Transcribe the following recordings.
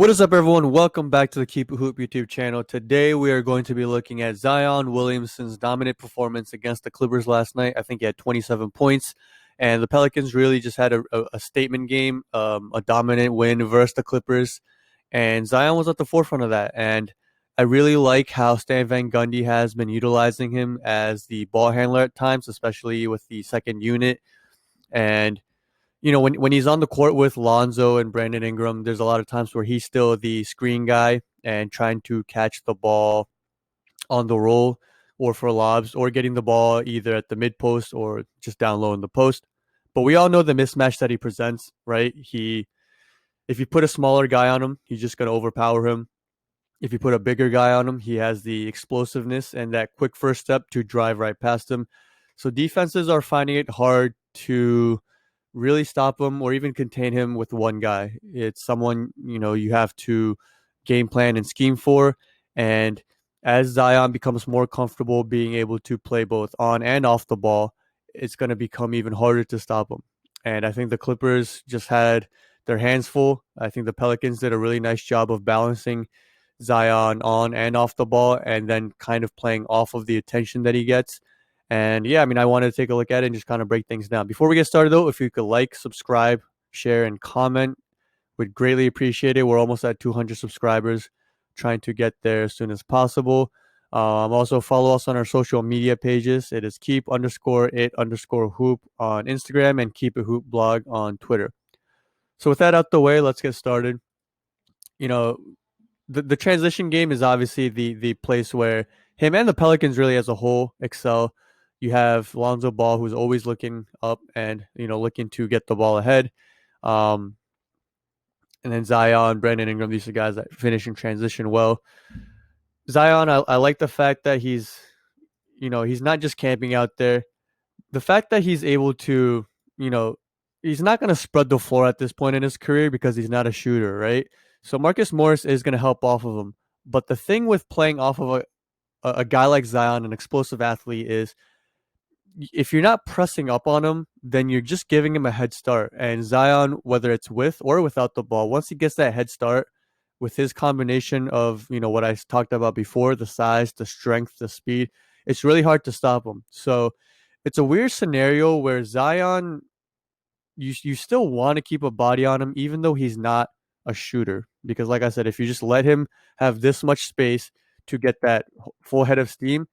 What is up, everyone? Welcome back to the Keep It Hoop YouTube channel. Today, we are going to be looking at Zion Williamson's dominant performance against the Clippers last night. I think he had 27 points, and the Pelicans really just had a statement game, a dominant win versus the Clippers, and Zion was at the forefront of that. And I really like how Stan Van Gundy has been utilizing him as the ball handler at times, especially with the second unit. And when he's on the court with Lonzo and Brandon Ingram, there's a lot of times where he's still the screen guy and trying to catch the ball on the roll or for lobs or getting the ball either at the mid post or just down low in the post. But we all know the mismatch that he presents, right? If you put a smaller guy on him, he's just going to overpower him. If you put a bigger guy on him, he has the explosiveness and that quick first step to drive right past him. So defenses are finding it hard to really stop him or even contain him with one guy. It's someone, you have to game plan and scheme for. And as Zion becomes more comfortable being able to play both on and off the ball, it's going to become even harder to stop him. And I think the Clippers just had their hands full. I think the Pelicans did a really nice job of balancing Zion on and off the ball and then kind of playing off of the attention that he gets. And yeah, I wanted to take a look at it and just kind of break things down. Before we get started, though, if you could like, subscribe, share, and comment, we'd greatly appreciate it. We're almost at 200 subscribers, trying to get there as soon as possible. Also, follow us on our social media pages. It is keep_it_hoop on Instagram and Keep It Hoop blog on Twitter. So with that out the way, let's get started. The transition game is obviously the place where him and the Pelicans really as a whole excel. You have Lonzo Ball, who's always looking up and looking to get the ball ahead. And then Zion, Brandon Ingram, these are guys that finish in transition well. Zion, I like the fact that he's not just camping out there. The fact that he's able to, he's not going to spread the floor at this point in his career because he's not a shooter, right? So Marcus Morris is going to help off of him. But the thing with playing off of a guy like Zion, an explosive athlete, is if you're not pressing up on him, then you're just giving him a head start. And Zion, whether it's with or without the ball, once he gets that head start with his combination of, what I talked about before, the size, the strength, the speed, it's really hard to stop him. So it's a weird scenario where Zion, you still want to keep a body on him, even though he's not a shooter. Because like I said, if you just let him have this much space to get that full head of steam,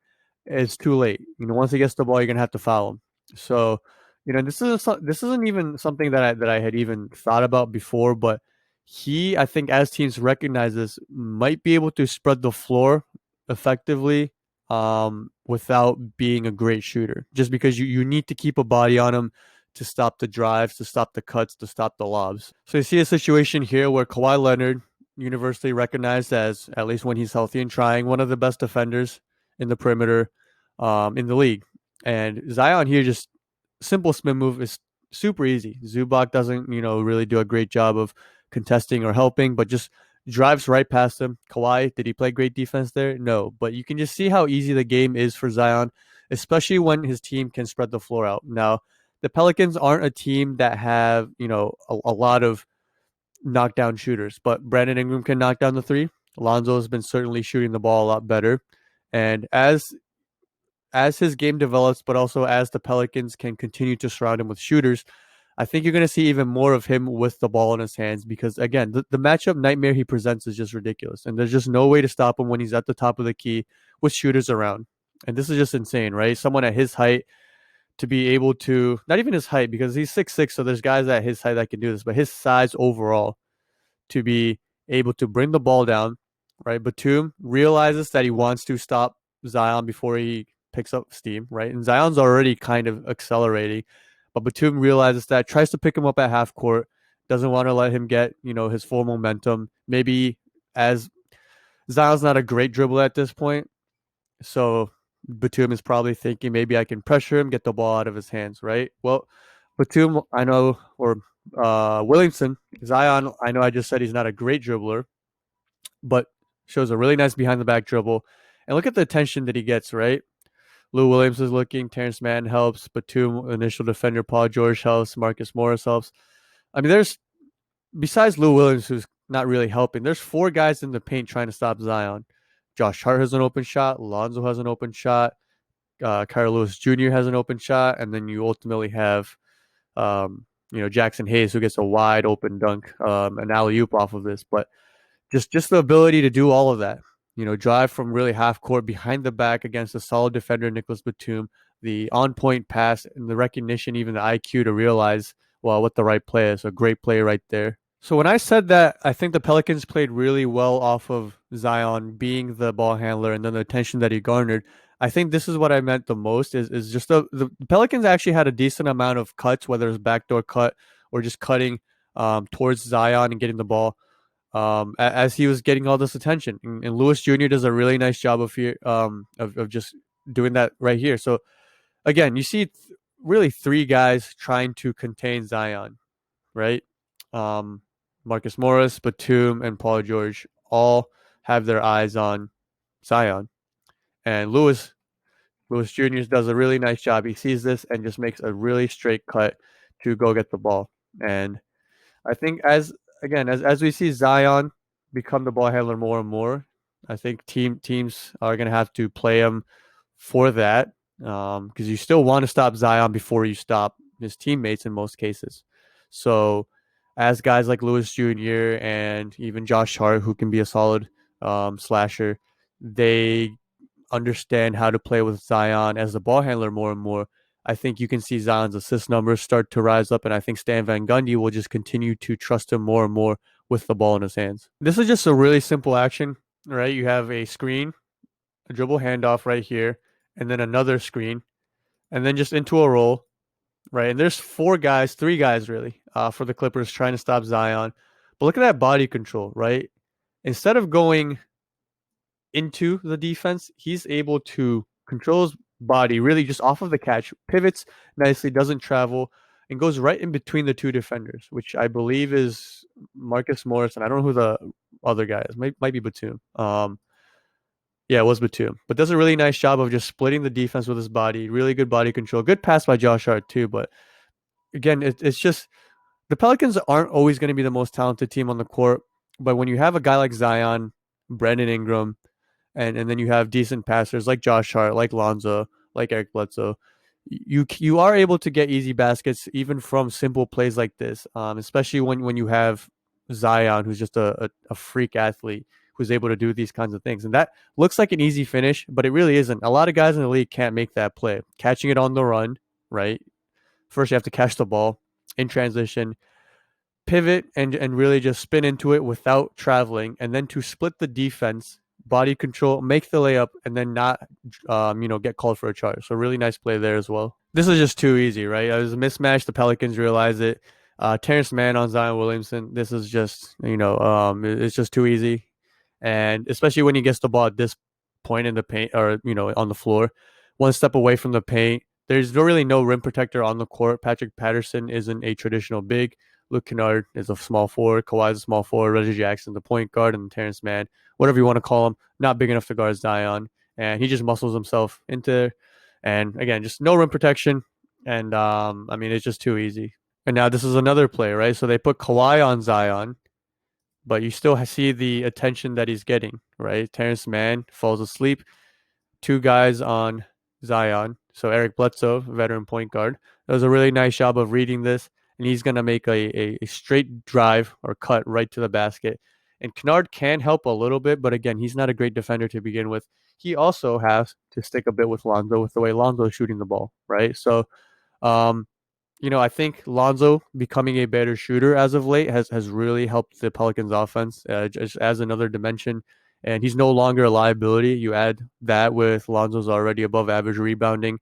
it's too late. Once he gets the ball, you're gonna have to foul him. So, this isn't even something that I had even thought about before, but I think, as teams recognize this, might be able to spread the floor effectively without being a great shooter. Just because you need to keep a body on him to stop the drives, to stop the cuts, to stop the lobs. So you see a situation here where Kawhi Leonard, universally recognized as, at least when he's healthy and trying, one of the best defenders in the perimeter in the league. And Zion here, just simple spin move is super easy. Zubac doesn't, really do a great job of contesting or helping, but just drives right past him. Kawhi, did he play great defense there? No, but you can just see how easy the game is for Zion, especially when his team can spread the floor out. Now, the Pelicans aren't a team that have, a lot of knockdown shooters, but Brandon Ingram can knock down the three. Alonzo has been certainly shooting the ball a lot better. And as his game develops, but also as the Pelicans can continue to surround him with shooters, I think you're going to see even more of him with the ball in his hands because, again, the matchup nightmare he presents is just ridiculous. And there's just no way to stop him when he's at the top of the key with shooters around. And this is just insane, right? Someone at his height to be able to, not even his height, because he's 6'6", so there's guys at his height that can do this, but his size overall, to be able to bring the ball down, right? Batum realizes that he wants to stop Zion before he picks up steam, right? And Zion's already kind of accelerating, but Batum realizes that, tries to pick him up at half court, doesn't want to let him get, his full momentum. Maybe, as Zion's not a great dribbler at this point, so Batum is probably thinking maybe I can pressure him, get the ball out of his hands, right? Well, Batum, I know, or Williamson, Zion, I know I just said he's not a great dribbler, but shows a really nice behind the back dribble. And look at the attention that he gets, right? Lou Williams is looking, Terrence Mann helps, Batum, initial defender, Paul George helps, Marcus Morris helps. There's, besides Lou Williams, who's not really helping. There's four guys in the paint trying to stop Zion. Josh Hart has an open shot. Lonzo has an open shot. Kyle Lewis Jr. has an open shot, and then you ultimately have Jackson Hayes who gets a wide open dunk, an alley oop off of this. But just the ability to do all of that, drive from really half court behind the back against a solid defender, Nicholas Batum, the on point pass and the recognition, even the IQ to realize, well, what the right play is. A great play right there. So when I said that, I think the Pelicans played really well off of Zion being the ball handler and then the attention that he garnered. I think this is what I meant the most is just the Pelicans actually had a decent amount of cuts, whether it's backdoor cut or just cutting towards Zion and getting the ball as he was getting all this attention. And Lewis Jr. does a really nice job of here of just doing that right here. So again, you see really three guys trying to contain Zion, right? Um, Marcus Morris, Batum, and Paul George all have their eyes on Zion, and Lewis Jr. does a really nice job. He sees this and just makes a really straight cut to go get the ball. And I think as we see Zion become the ball handler more and more, I think teams are going to have to play him for that because you still want to stop Zion before you stop his teammates in most cases. So as guys like Lewis Jr. and even Josh Hart, who can be a solid slasher, they understand how to play with Zion as the ball handler more and more. I think you can see Zion's assist numbers start to rise up, and I think Stan Van Gundy will just continue to trust him more and more with the ball in his hands. This is just a really simple action, right? You have a screen, a dribble handoff right here, and then another screen, and then just into a roll, right? And there's three guys really, for the Clippers trying to stop Zion. But look at that body control, right? Instead of going into the defense, he's able to control his body really just off of the catch, pivots nicely, doesn't travel, and goes right in between the two defenders, which I believe is Marcus Morris, and I don't know who the other guy is. Might be Batum. Yeah, it was Batum, but does a really nice job of just splitting the defense with his body. Really good body control. Good pass by Josh Hart too, but again, it's just the Pelicans aren't always going to be the most talented team on the court, but when you have a guy like Zion, Brandon Ingram, and then you have decent passers like Josh Hart, like Lonzo, like Eric Bledsoe. You are able to get easy baskets even from simple plays like this, especially when you have Zion, who's just a freak athlete who's able to do these kinds of things. And that looks like an easy finish, but it really isn't. A lot of guys in the league can't make that play. Catching it on the run, right? First, you have to catch the ball in transition, pivot, and really just spin into it without traveling, and then to split the defense, body control, make the layup, and then not, get called for a charge. So really nice play there as well. This is just too easy, right? It was a mismatch. The Pelicans realize it. Terrence Mann on Zion Williamson. This is just, it's just too easy. And especially when he gets the ball at this point in the paint or, on the floor, one step away from the paint, there's really no rim protector on the court. Patrick Patterson isn't a traditional big. Luke Kennard is a small forward. Kawhi's a small forward. Reggie Jackson, the point guard, and Terrence Mann, whatever you want to call him, not big enough to guard Zion. And he just muscles himself into there. And again, just no rim protection. And it's just too easy. And now this is another play, right? So they put Kawhi on Zion, but you still see the attention that he's getting, right? Terrence Mann falls asleep. Two guys on Zion. So Eric Bledsoe, veteran point guard, does a really nice job of reading this, and he's going to make a straight drive or cut right to the basket. And Kennard can help a little bit, but again, he's not a great defender to begin with. He also has to stick a bit with Lonzo with the way Lonzo is shooting the ball, right? So, um, I think Lonzo becoming a better shooter as of late has really helped the Pelicans offense just as another dimension. And he's no longer a liability. You add that with Lonzo's already above average rebounding,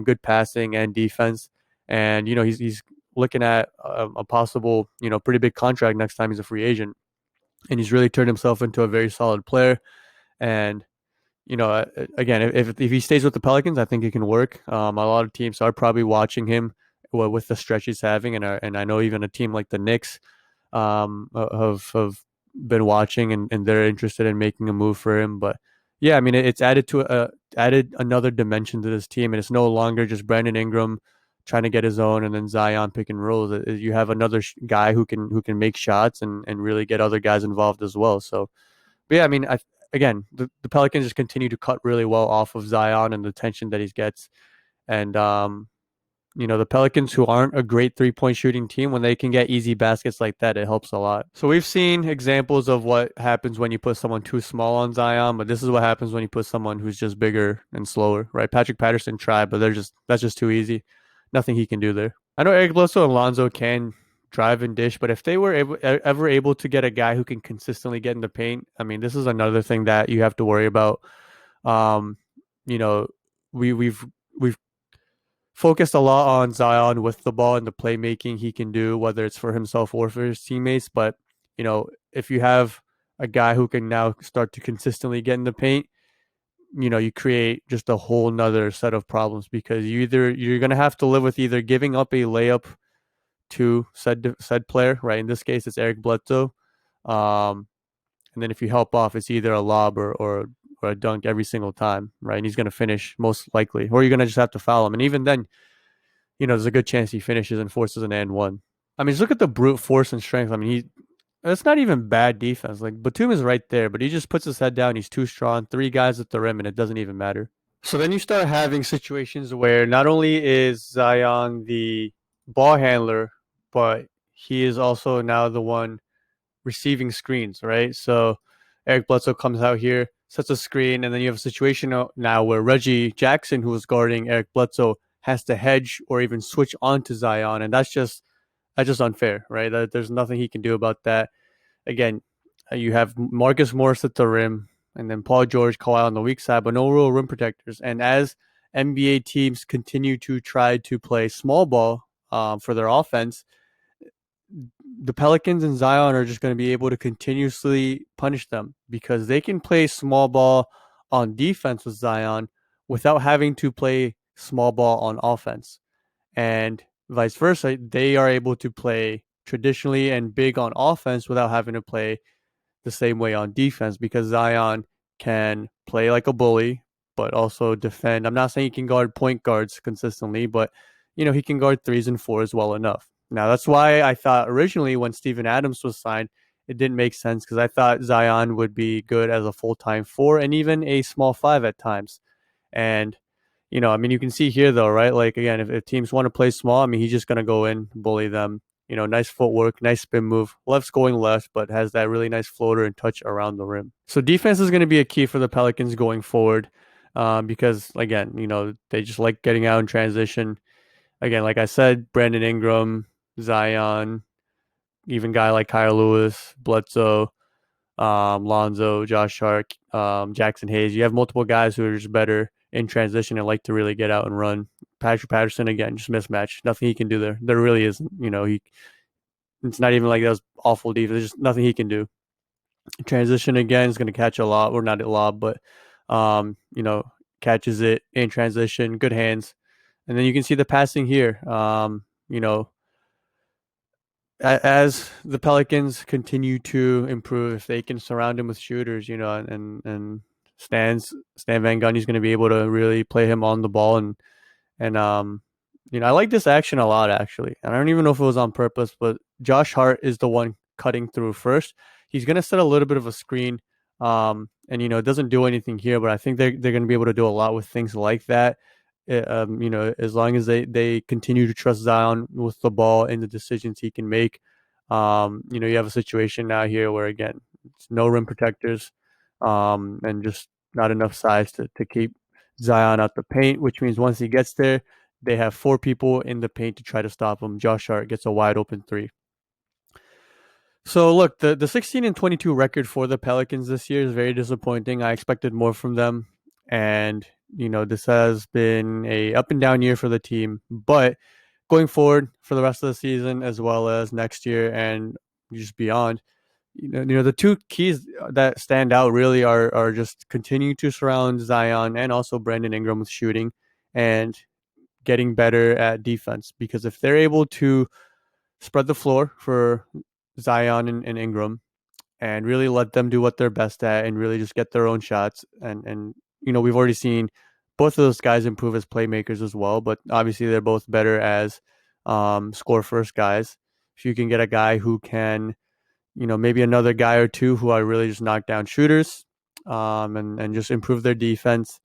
good passing and defense. And, he's looking at a possible, pretty big contract next time he's a free agent. And he's really turned himself into a very solid player. And, again, if he stays with the Pelicans, I think it can work. A lot of teams are probably watching him with the stretch he's having, and I know even a team like the Knicks have been watching and they're interested in making a move for him. But yeah, it's added another dimension to this team, and it's no longer just Brandon Ingram, trying to get his own, and then Zion pick and rolls. You have another guy who can make shots and really get other guys involved as well. So, but yeah, I mean, again, the Pelicans just continue to cut really well off of Zion and the attention that he gets, and the Pelicans, who aren't a great 3-point shooting team, when they can get easy baskets like that, it helps a lot. So we've seen examples of what happens when you put someone too small on Zion, but this is what happens when you put someone who's just bigger and slower, right? Patrick Patterson tried, but that's just too easy. Nothing he can do there. I know Eric Bledsoe and Lonzo can drive and dish, but if they were ever able to get a guy who can consistently get in the paint, I mean, this is another thing that you have to worry about. Um, you know, we've focused a lot on Zion with the ball and the playmaking he can do, whether it's for himself or for his teammates. But, if you have a guy who can now start to consistently get in the paint, you create just a whole nother set of problems, because you're going to have to live with either giving up a layup to said player, right? In this case, it's Eric Bledsoe. Um, and then if you help off, it's either a lob or a dunk every single time, right? And he's going to finish most likely, or you're going to just have to foul him. And even then, there's a good chance he finishes and forces an and one. I mean, just look at the brute force and strength. I mean, it's not even bad defense. Like, Batum is right there, but he just puts his head down. He's too strong. 3 guys at the rim, and it doesn't even matter. So then you start having situations where not only is Zion the ball handler, but he is also now the one receiving screens, right? So Eric Bledsoe comes out here, sets a screen, and then you have a situation now where Reggie Jackson, who was guarding Eric Bledsoe, has to hedge or even switch onto Zion, and that's just unfair, right? There's nothing he can do about that. Again, you have Marcus Morris at the rim, and then Paul George, Kawhi on the weak side, but no real rim protectors. And as NBA teams continue to try to play small ball for their offense, the Pelicans and Zion are just going to be able to continuously punish them, because they can play small ball on defense with Zion without having to play small ball on offense. And vice versa, they are able to play traditionally and big on offense without having to play the same way on defense, because Zion can play like a bully, but also defend. I'm not saying he can guard point guards consistently, but he can guard threes and fours well enough. Now that's why I thought originally when Steven Adams was signed, it didn't make sense, because I thought Zion would be good as a full-time four and even a small five at times. And I mean, you can see here though, right? Like, again, if teams want to play small, I mean, he's just going to go in, bully them. Nice footwork, nice spin move. Left's going left, but has that really nice floater and touch around the rim. So defense is going to be a key for the Pelicans going forward, because, again, they just like getting out in transition. Again, like I said, Brandon Ingram, Zion, even guy like Kyle Lewis, Bledsoe, Lonzo, Josh Hart, Jackson Hayes. You have multiple guys who are just better in transition and like to really get out and run. Patrick Patterson, again, just mismatch. Nothing he can do there. There really isn't. It's not even like that was awful defense. There's just nothing he can do. Transition again is going to catch a lob, or not a lob, but catches it in transition. Good hands, and then you can see the passing here. As the Pelicans continue to improve, if they can surround him with shooters, and Stan Van Gundy is going to be able to really play him on the ball, and I like this action a lot, actually. And I don't even know if it was on purpose, but Josh Hart is the one cutting through first. He's going to set a little bit of a screen, and it doesn't do anything here, but I think they're going to be able to do a lot with things like that. As long as they continue to trust Zion with the ball and the decisions he can make. You have a situation now here where, again, it's no rim protectors, and just not enough size to keep Zion out the paint, which means once he gets there, they have 4 people in the paint to try to stop him. Josh Hart gets a wide open 3. So look, the 16-22 record for the Pelicans this year is very disappointing. I expected more from them, and this has been a up and down year for the team. But going forward for the rest of the season, as well as next year and just beyond, the 2 keys that stand out really are just continuing to surround Zion and also Brandon Ingram with shooting, and getting better at defense. Because if they're able to spread the floor for Zion and Ingram, and really let them do what they're best at, and really just get their own shots, and we've already seen both of those guys improve as playmakers as well, but obviously they're both better as score first guys. If you can get a guy who can, maybe another guy or two who are really just knockdown shooters, and just improve their defense,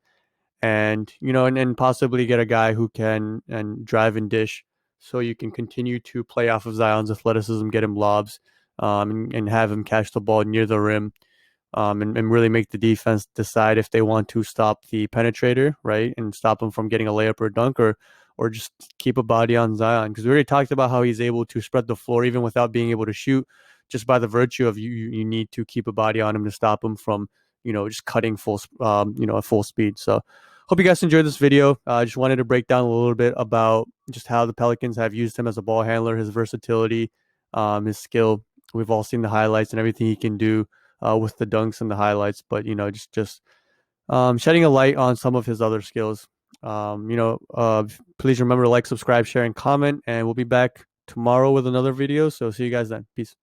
and and possibly get a guy who can and drive and dish, so you can continue to play off of Zion's athleticism, get him lobs, and have him catch the ball near the rim, and really make the defense decide if they want to stop the penetrator, right, and stop him from getting a layup or a dunk, or just keep a body on Zion, because we already talked about how he's able to spread the floor even without being able to shoot, just by the virtue of you need to keep a body on him to stop him from just cutting at full speed. So hope you guys enjoyed this video. I just wanted to break down a little bit about just how the Pelicans have used him as a ball handler, his versatility, his skill. We've all seen the highlights and everything he can do with the dunks and the highlights, but just shedding a light on some of his other skills. Please remember to like, subscribe, share, and comment, and we'll be back tomorrow with another video. So see you guys then. Peace.